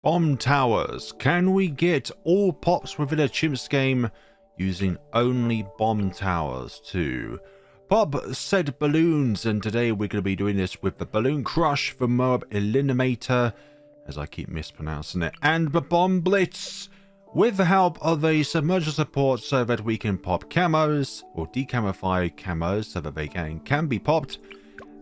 Bomb towers. Can we get all pops within a chimps game using only bomb towers to pop said balloons? And today we're going to be doing this with the Balloon Crush, the MOAB Eliminator, as I keep mispronouncing it, and the Bomb Blitz, with the help of the Submerge and Support, so that we can pop camos or decamofy camos so that they can be popped.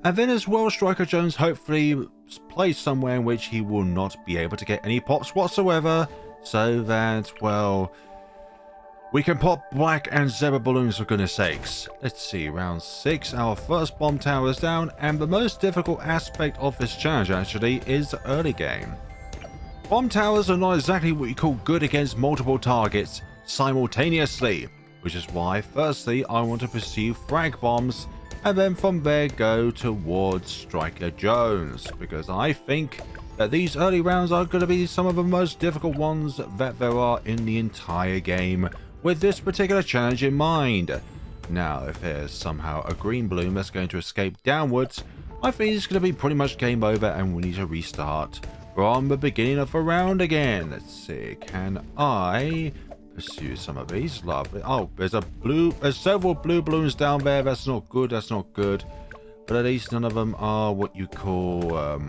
And then as well, Striker Jones hopefully plays somewhere in which he will not be able to get any pops whatsoever, so that, well, we can pop black and zebra balloons for goodness sakes. Let's see, round 6, our first bomb tower is down, and the most difficult aspect of this challenge actually is the early game. Bomb towers are not exactly what you call good against multiple targets simultaneously, which is why firstly I want to pursue frag bombs, and then from there go towards Striker Jones, because I think that these early rounds are going to be some of the most difficult ones that there are in the entire game, with this particular challenge in mind. Now, if there's somehow a green balloon that's going to escape downwards, I think it's going to be pretty much game over and we need to restart from the beginning of the round again. Let's see, can I pursue some of these? Lovely. Oh, there's several blue balloons down there. That's not good, that's not good. But at least none of them are what you call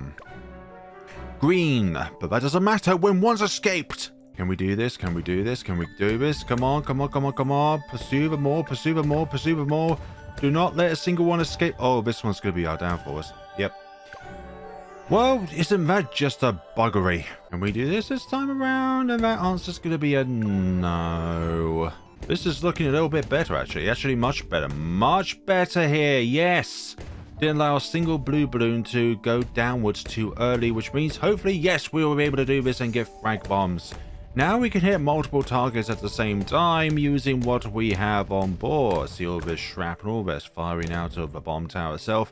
green. But that doesn't matter when one's escaped. Can we do this? Can we do this? Can we do this? Come on, come on, come on, come on. Pursue them more, pursue them more, pursue them more. Do not let a single one escape. Oh, this one's going to be our downfall. Yep. Well, isn't that just a buggery? Can we do this time around? And that answer's going to be a no. This is looking a little bit better, actually. Actually, much better. Much better here. Yes. Didn't allow a single blue balloon to go downwards too early, which means hopefully, yes, we will be able to do this and get frag bombs. Now we can hit multiple targets at the same time using what we have on board. See all this shrapnel that's firing out of the bomb tower itself.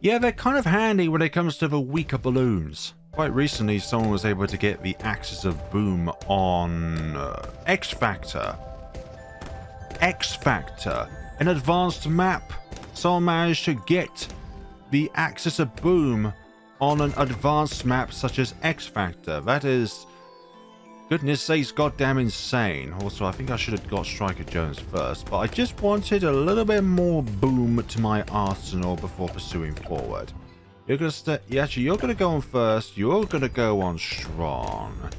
Yeah, they're kind of handy when it comes to the weaker balloons. Quite recently, someone was able to get the Axis of Boom on X Factor. X Factor, an advanced map. Someone managed to get the Axis of Boom on an advanced map such as X Factor. That is, goodness sakes, goddamn insane. Also, I think I should have got Striker Jones first, but I just wanted a little bit more boom to my arsenal before pursuing forward. You're gonna go on first. You're gonna go on strong,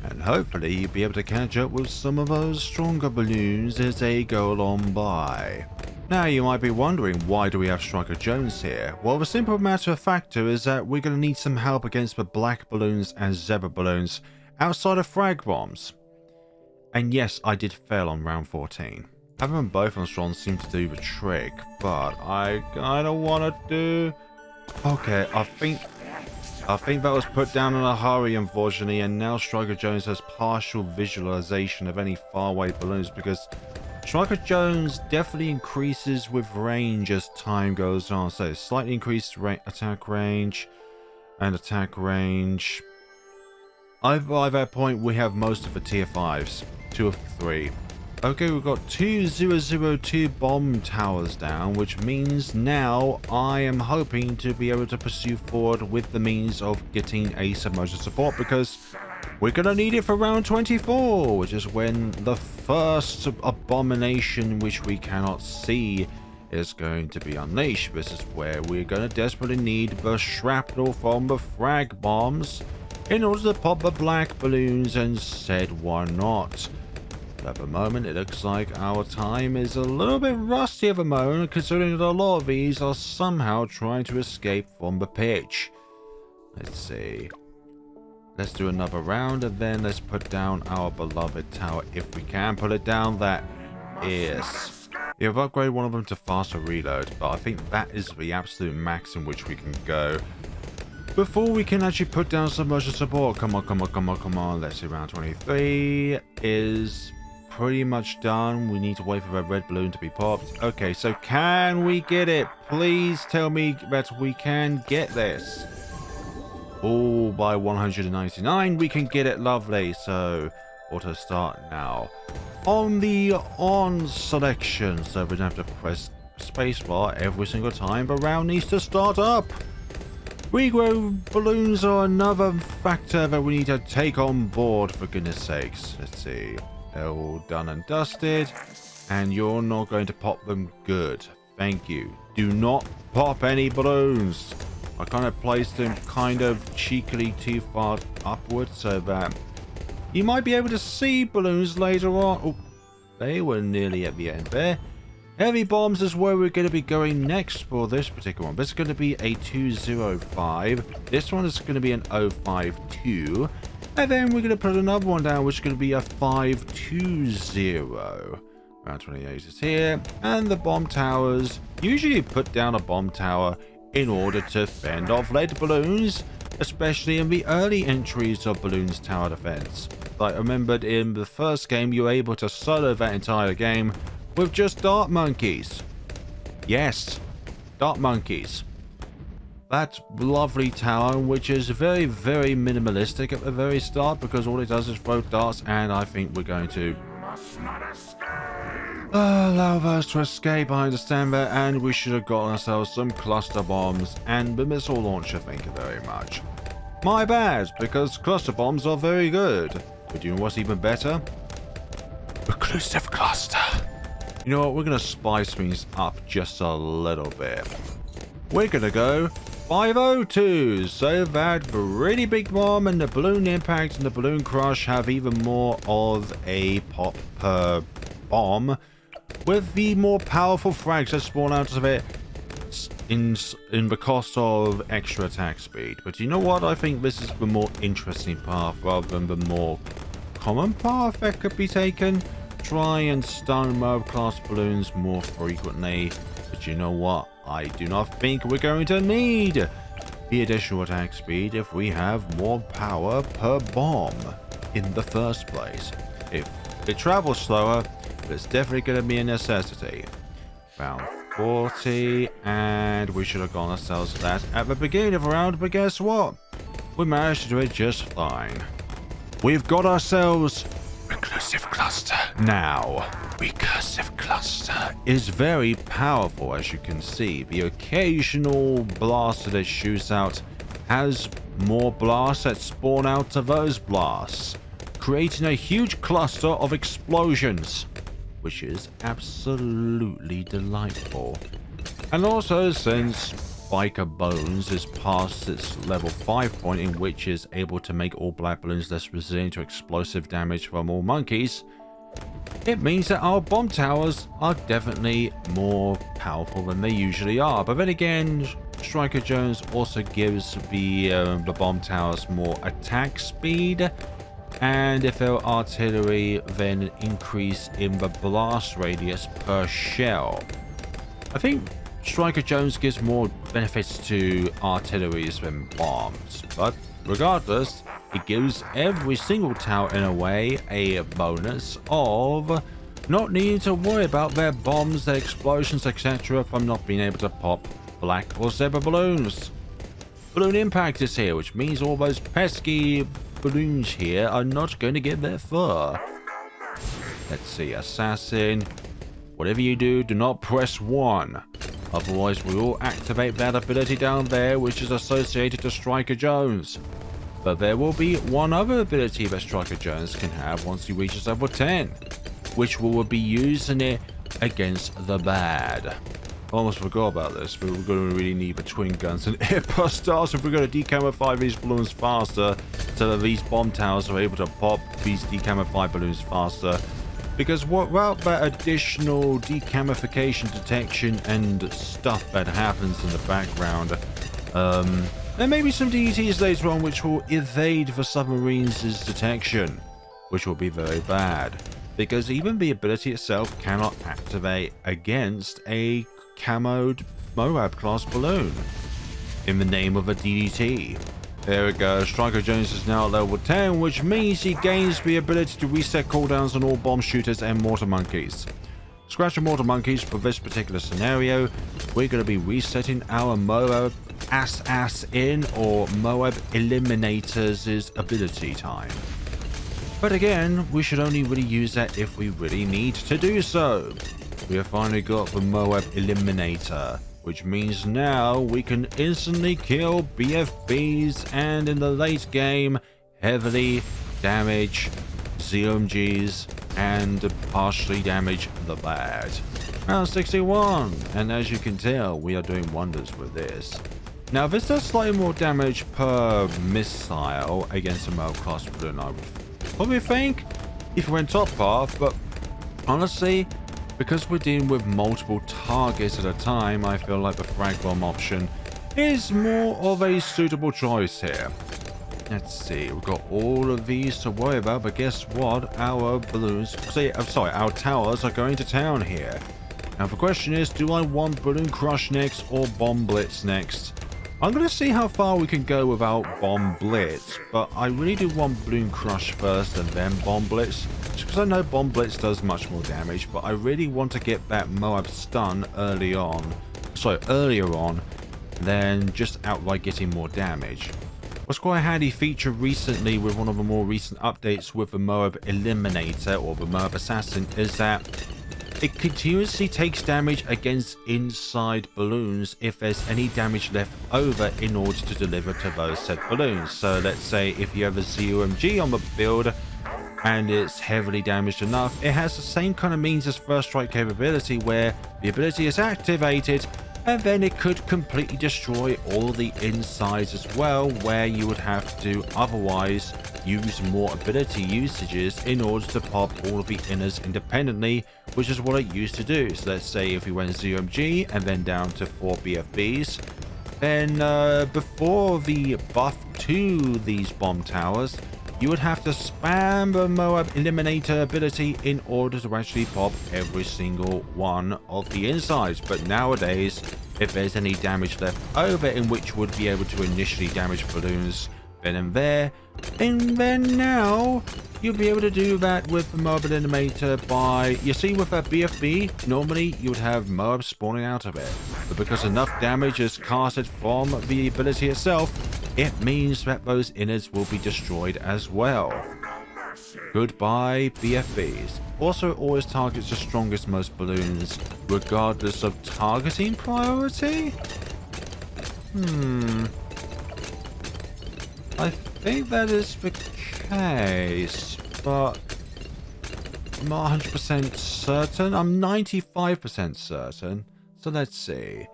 and hopefully you'll be able to catch up with some of those stronger balloons as they go along by. Now you might be wondering, why do we have Striker Jones here? Well, the simple matter of fact is that we're gonna need some help against the black balloons and zebra balloons outside of frag bombs. And yes, I did fail on round 14. Having them both on strong seemed to do the trick, but I kind of want to do... Okay, I think that was put down in a hurry, unfortunately, and now Striker Jones has partial visualization of any faraway balloons, because Striker Jones definitely increases with range as time goes on. So slightly increased attack range and attack range. By that point, we have most of the tier 5s, 2 of 3. Okay, we've got 2002 bomb towers down, which means now I am hoping to be able to pursue forward with the means of getting a Submerge and Support, because we're going to need it for round 24, which is when the first abomination which we cannot see is going to be unleashed. This is where we're going to desperately need the shrapnel from the frag bombs in order to pop the black balloons, and said why not. But at the moment it looks like our time is a little bit rusty at the moment, considering that a lot of these are somehow trying to escape from the pitch. Let's see. Let's do another round, and then let's put down our beloved tower if we can put it down. That is. We have upgraded one of them to faster reload, but I think that is the absolute max in which we can go before we can actually put down Submerge and Support. Come on, come on, come on, come on. Let's see, round 23 is pretty much done. We need to wait for the red balloon to be popped. Okay, so can we get it? Please tell me that we can get this. Oh, by 199 we can get it. Lovely. So auto start now on the on selection, so we don't have to press spacebar every single time the round needs to start up. Regrow balloons are another factor that we need to take on board, for goodness sakes. Let's see. They're all done and dusted. And you're not going to pop them. Good. Thank you. Do not pop any balloons. I kind of placed them kind of cheekily too far upwards so that you might be able to see balloons later on. Oh, they were nearly at the end there. Heavy bombs is where we're going to be going next for this particular one. This is going to be a 205. This one is going to be an 052. And then we're going to put another one down, which is going to be a 520. Round 28 is here. And the bomb towers. Usually you put down a bomb tower in order to fend off lead balloons, especially in the early entries of Bloons tower defense. Like I remembered in the first game, you were able to solo that entire game with just dart monkeys. Yes, dart monkeys. That lovely tower, which is very, very minimalistic at the very start, because all it does is throw darts, and I think we're going to allow those to escape. I understand that, and we should have got ourselves some cluster bombs and the missile launcher. Thank you very much. My bad, because cluster bombs are very good. But you know what's even better? Recursive cluster. You know what? We're going to spice things up just a little bit. We're going to go 502, so that the really big bomb and the balloon impact and the balloon crush have even more of a pop per bomb, with the more powerful frags that spawn out of it in the cost of extra attack speed. But you know what? I think this is the more interesting path rather than the more common path that could be taken. Try and stun MOAB class balloons more frequently. But you know what? I do not think we're going to need the additional attack speed if we have more power per bomb in the first place. If it travels slower, it's definitely going to be a necessity. Round 40, and we should have gone ourselves that at the beginning of the round, but guess what? We managed to do it just fine. We've got ourselves Recursive cluster. Now, Recursive cluster is very powerful, as you can see. The occasional blaster that shoots out has more blasts that spawn out of those blasts, creating a huge cluster of explosions, which is absolutely delightful. And also, since Biker Bones is past its level 5 point, in which is able to make all black balloons less resilient to explosive damage from all monkeys, it means that our bomb towers are definitely more powerful than they usually are. But then again, Striker Jones also gives the bomb towers more attack speed, and if they're artillery, then an increase in the blast radius per shell. I think Striker Jones gives more benefits to artilleries than bombs, but regardless, it gives every single tower in a way a bonus of not needing to worry about their bombs, their explosions, etc. from not being able to pop black or zebra balloons. Balloon impact is here, which means all those pesky balloons here are not going to get their fur. Let's see, assassin. Whatever you do, do not press 1. Otherwise, we will activate that ability down there, which is associated to Striker Jones. But there will be one other ability that Striker Jones can have once he reaches level 10, which will be using it against the bad. Almost forgot about this, but we're going to really need the twin guns and air burst stars if we're going to decamofy these balloons faster, so that these bomb towers are able to pop these decamofy balloons faster. Because without that additional decamofication detection and stuff that happens in the background, there may be some DETs later on which will evade the submarines' detection, which will be very bad. Because even the ability itself cannot activate against a camoed MOAB class balloon in the name of a DDT. There we go, Striker Jones is now at level 10, which means he gains the ability to reset cooldowns on all bomb shooters and mortar monkeys. Scratch and mortar monkeys for this particular scenario, we're going to be resetting our MOAB in or MOAB Eliminator's ability time. But again, we should only really use that if we really need to do so. We have finally got the MOAB Eliminator, which means now we can instantly kill BFBs and in the late game heavily damage ZOMGs and partially damage the bad. Round 61, and as you can tell, we are doing wonders with this. Now, this does slightly more damage per missile against a MOAB class balloon, I would probably think, if we went top path, but honestly, because we're dealing with multiple targets at a time, I feel like the frag bomb option is more of a suitable choice here. Let's see, we've got all of these to worry about, but guess what? Our balloons, our towers are going to town here. Now the question is, do I want Balloon Crush next or Bomb Blitz next? I'm going to see how far we can go without Bomb Blitz, but I really do want Balloon Crush first and then Bomb Blitz, just because I know Bomb Blitz does much more damage, but I really want to get that MOAB stun earlier on, than just outright getting more damage. What's quite a handy feature recently with one of the more recent updates with the MOAB Eliminator or the MOAB Assassin is that it continuously takes damage against inside balloons if there's any damage left over in order to deliver to those said balloons. So let's say if you have a ZOMG on the build and it's heavily damaged enough, it has the same kind of means as First Strike capability where the ability is activated and then it could completely destroy all the insides as well, where you would have to otherwise use more ability usages in order to pop all of the inners independently, which is what it used to do. So let's say if we went ZOMG and then down to 4 BFBs, then before the buff to these bomb towers, you would have to spam the MOAB Eliminator ability in order to actually pop every single one of the insides. But nowadays, if there's any damage left over in which would be able to initially damage balloons then and there, and then now you'll be able to do that with the MOAB Eliminator by, you see with a BFB, normally you would have MOAB spawning out of it. But because enough damage is casted from the ability itself, it means that those innards will be destroyed as well. Goodbye BFBs. Also, it always targets the strongest most balloons, regardless of targeting priority? I think that is the case, but I'm not 100% certain. I'm 95% certain. So let's see.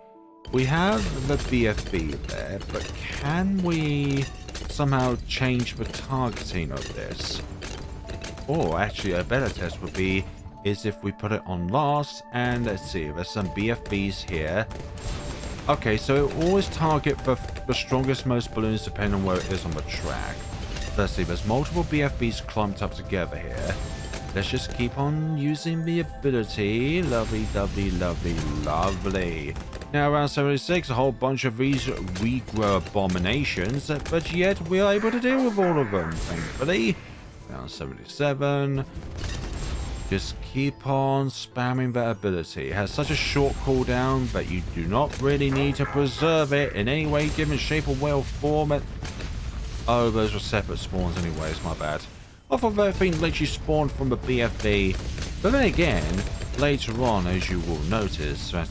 We have the BFB there, but can we somehow change the targeting of this? Or actually a better test would be is if we put it on last, and let's see, there's some BFBs here. Okay, so it always target the strongest most balloons depending on where it is on the track. Let's see, there's multiple BFBs clumped up together here. Let's just keep on using the ability. Lovely, lovely, lovely, lovely. Now around 76, a whole bunch of these regrow abominations, but yet we are able to deal with all of them, thankfully. Around 77. Just keep on spamming that ability. It has such a short cooldown that you do not really need to preserve it in any way, given shape or way or form. Oh, those were separate spawns anyways, my bad. I thought that thing lets you spawn from the BFB. But then again, later on, as you will notice, that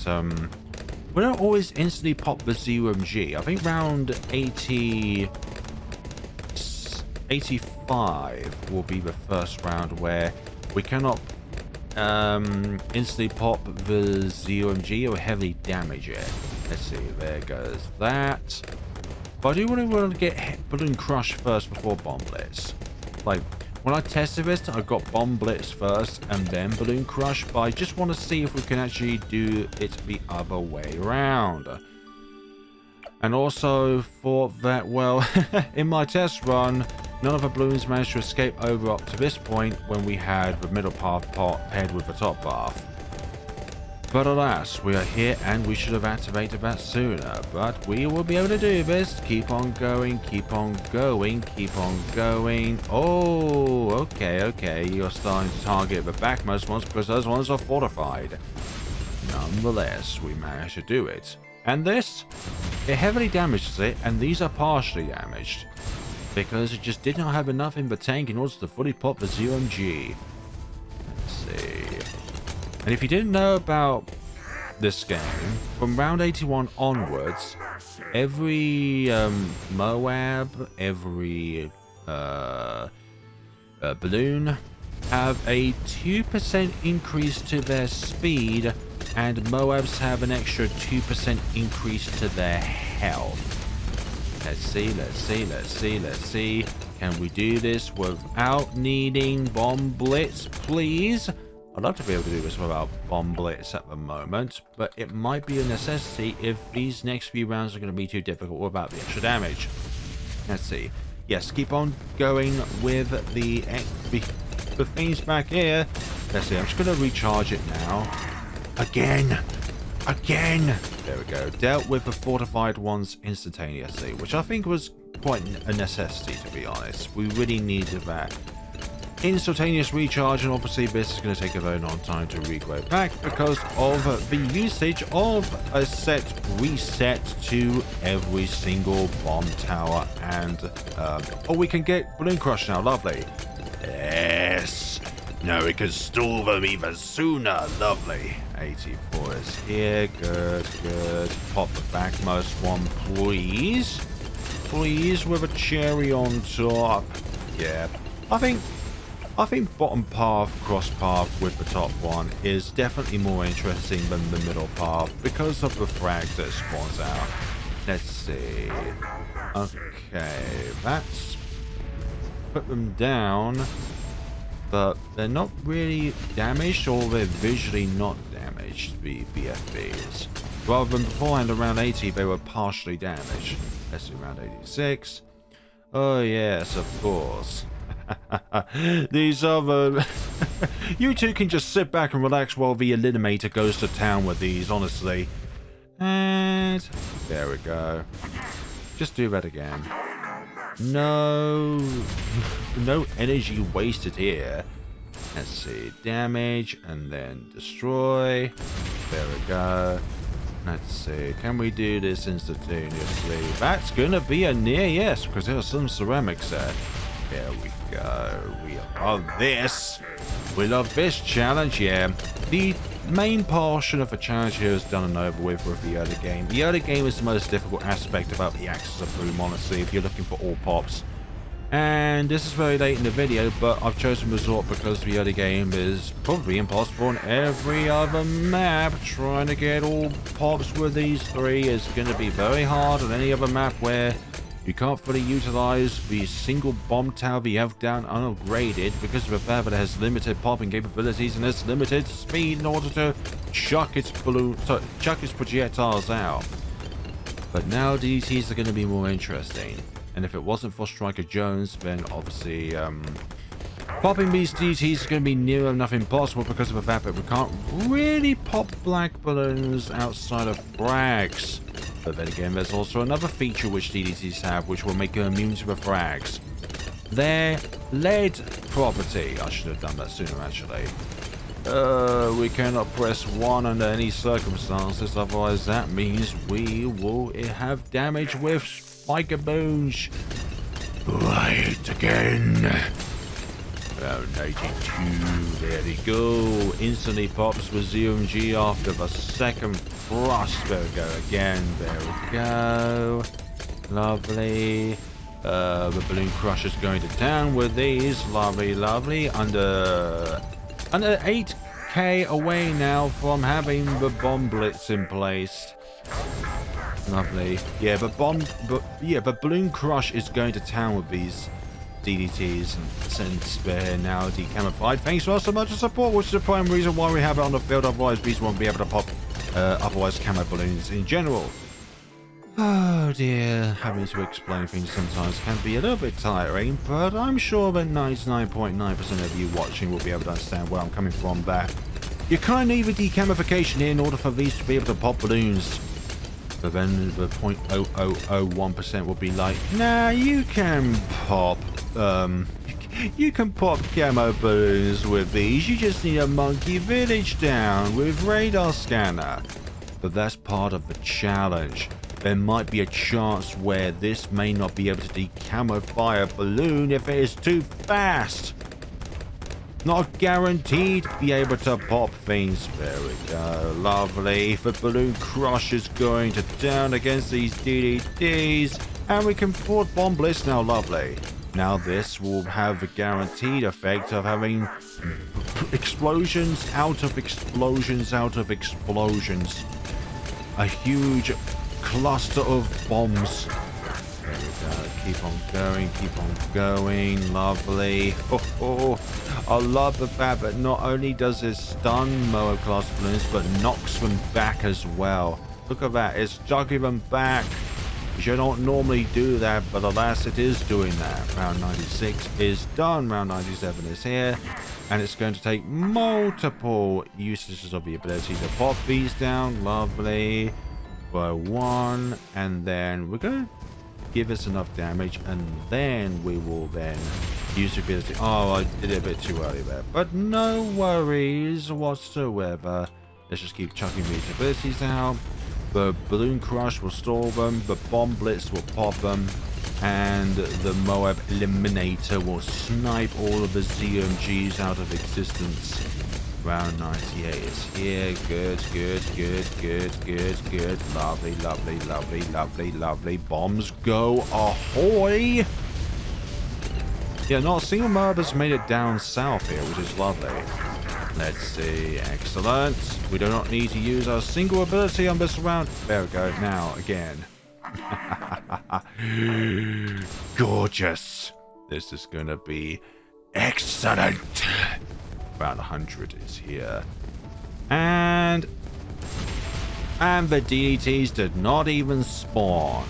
we don't always instantly pop the ZOMG. I think round 85 will be the first round where we cannot instantly pop the ZOMG or heavily damage it. Let's see, there goes that. But I do really want to get Balloon Crush first before Bomb Blitz. Like, when I tested this, I got Bomb Blitz first and then Balloon Crush, but I just want to see if we can actually do it the other way around. And also for that, well, in my test run, none of the balloons managed to escape over up to this point when we had the middle path paired with the top path. But alas, we are here and we should have activated that sooner. But we will be able to do this. Keep on going, keep on going, keep on going. Oh, okay. You're starting to target the backmost ones because those ones are fortified. Nonetheless, we managed to do it. And this, it heavily damages it, and these are partially damaged, because it just did not have enough in the tank in order to fully pop the ZOMG. Let's see. And if you didn't know about this game, from round 81 onwards, every MOAB, every Bloon have a 2% increase to their speed, and MOABs have an extra 2% increase to their health. Let's see. Can we do this without needing Bomb Blitz, please? I'd love to be able to do this without Bomb Blitz at the moment, but it might be a necessity if these next few rounds are going to be too difficult without the extra damage. Let's see. Yes, keep on going with the things back here. Let's see, I'm just going to recharge it now. Again. There we go. Dealt with the fortified ones instantaneously, which I think was quite a necessity, to be honest. We really needed that instantaneous recharge, and obviously this is going to take a very long time to regrow back because of the usage of a set reset to every single bomb tower. And oh, we can get Bloon Crush now. Lovely. Yes. Now we can stall them even sooner. Lovely. 84 is here. Good. Pop the backmost one, please. Please, with a cherry on top. Yeah. I think bottom path, cross path with the top one is definitely more interesting than the middle path because of the frags that spawns out. Let's see. Okay, let's put them down, but they're not really damaged, or they're visually not damaged, the BFBs. Rather than beforehand around 80, they were partially damaged. Let's do around 86. Oh yes, of course. These other you two can just sit back and relax while the Eliminator goes to town with these, honestly. And there we go. Just do that again. No energy wasted here. Let's see, damage and then destroy. There we go. Let's see, can we do this instantaneously? That's gonna be a near yes, because there's some ceramics there. There we go. We love this. We love this challenge, yeah. The main portion of the challenge here is done and over with the early game. The early game is the most difficult aspect about the Axis of Bloom, honestly, if you're looking for all pops. And this is very late in the video, but I've chosen Resort because the early game is probably impossible on every other map. Trying to get all pops with these three is going to be very hard on any other map where you can't fully utilize the single bomb tower you have down unupgraded because of the fact that it has limited popping capabilities and has limited speed in order to chuck its projectiles out. But now DTs are going to be more interesting. And if it wasn't for Striker Jones, then obviously popping these DTs is going to be near enough impossible because of the fact that we can't really pop black balloons outside of frags. But then again, there's also another feature which DDTs have, which will make them immune to the frags. Their lead property. I should have done that sooner, actually. We cannot press 1 under any circumstances, otherwise that means we will have damage with Spiker Boons. Right again. Round 82, there we go. Instantly pops with ZMG after the second thrust. There we go again. There we go. Lovely. The Bloon Crusher's going to town with these. Lovely. Under 8k away now from having the Bomb Blitz in place. Lovely. Yeah, the Bloon Crush is going to town with these DDTs, and since they're now decamofied, thanks for so much support, which is the prime reason why we have it on the field. Otherwise these won't be able to pop otherwise camo balloons in general. Oh dear, having to explain things sometimes can be a little bit tiring, but I'm sure that 99.9% of you watching will be able to understand where I'm coming from there. You kind of need the decamification here in order for these to be able to pop balloons. But then the 0.0001% will be like, nah, you can pop camo balloons with these. You just need a monkey village down with radar scanner. But that's part of the challenge. There might be a chance where this may not be able to decamify a balloon if it is too fast. not guaranteed to be able to pop things. There we go. Lovely. The balloon crush is going to down against these DDTs. And we can port Bomb Blitz now. Lovely. Now this will have a guaranteed effect of having explosions out of explosions out of explosions. A huge cluster of bombs. There we go. Keep on going. Keep on going. Lovely. Oh, I love the fact that not only does it stun MOAB class balloons, but knocks them back as well. Look at that. It's jogging them back. You don't normally do that, but alas, it is doing that. Round 96 is done. Round 97 is here. And it's going to take multiple usages of the ability to pop these down. Lovely. By one. And then we're going to give us enough damage. And then we will then use the ability. Oh, I did it a bit too early there. But no worries whatsoever. Let's just keep chucking these abilities out. The Balloon Crush will stall them, the Bomb Blitz will pop them, and the MOAB Eliminator will snipe all of the ZMGs out of existence. Round 98 is here. Good. Lovely, lovely, lovely, lovely, lovely. Bombs go ahoy! Yeah, not a single MOAB has made it down south here, which is lovely. Let's see. Excellent. We do not need to use our single ability on this round. There we go. Now, again. Gorgeous. This is going to be excellent. Round 100 is here. And the DDTs did not even spawn.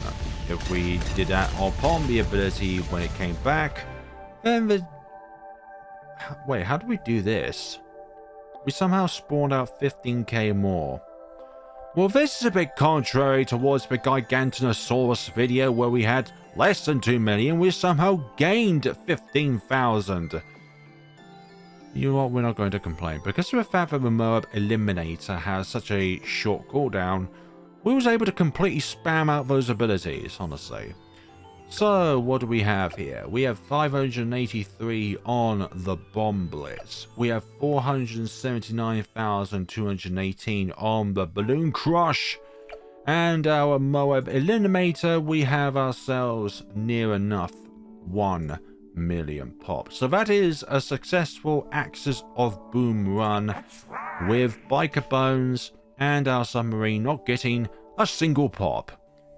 If we did that upon the ability when it came back, then the... Wait, how do we do this? We somehow spawned out 15k more. Well, this is a bit contrary towards the Gigantanosaurus video where we had less than 2 million. We somehow gained 15,000. You know what? We're not going to complain. Because of the fact that the MOAB Eliminator has such a short cooldown, we was able to completely spam out those abilities, honestly. So, what do we have here? We have 583 on the Bomb Blitz. We have 479,218 on the Balloon Crush. And our MOAB Eliminator, we have ourselves near enough 1 million pops. So that is a successful Axis of Boom run with Biker Bones and our submarine not getting a single pop,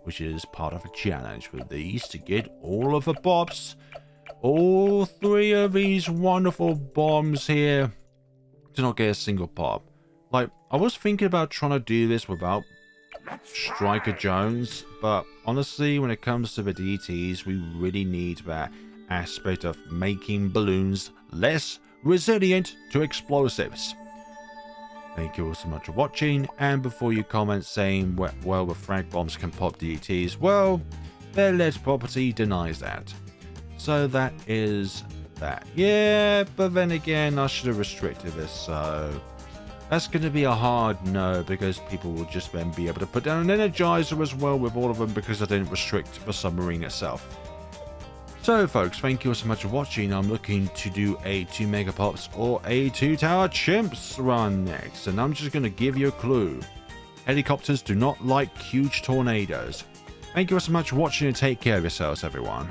which is part of a challenge with these to get all of the pops. All 3 of these wonderful bombs here to not get a single pop. Like, I was thinking about trying to do this without Striker Jones, but honestly, when it comes to the DTs, we really need that aspect of making balloons less resilient to explosives. Thank you all so much for watching, and before you comment saying, well, the frag bombs can pop DTs, well, their lead property denies that. So that is that. Yeah, but then again, I should have restricted this, so that's going to be a hard no, because people will just then be able to put down an Energizer as well with all of them, because I didn't restrict the submarine itself. So folks, thank you all so much for watching. I'm looking to do a 2 Megapops or a 2 Tower Chimps run next, and I'm just going to give you a clue. Helicopters do not like huge tornadoes. Thank you all so much for watching, and take care of yourselves, everyone.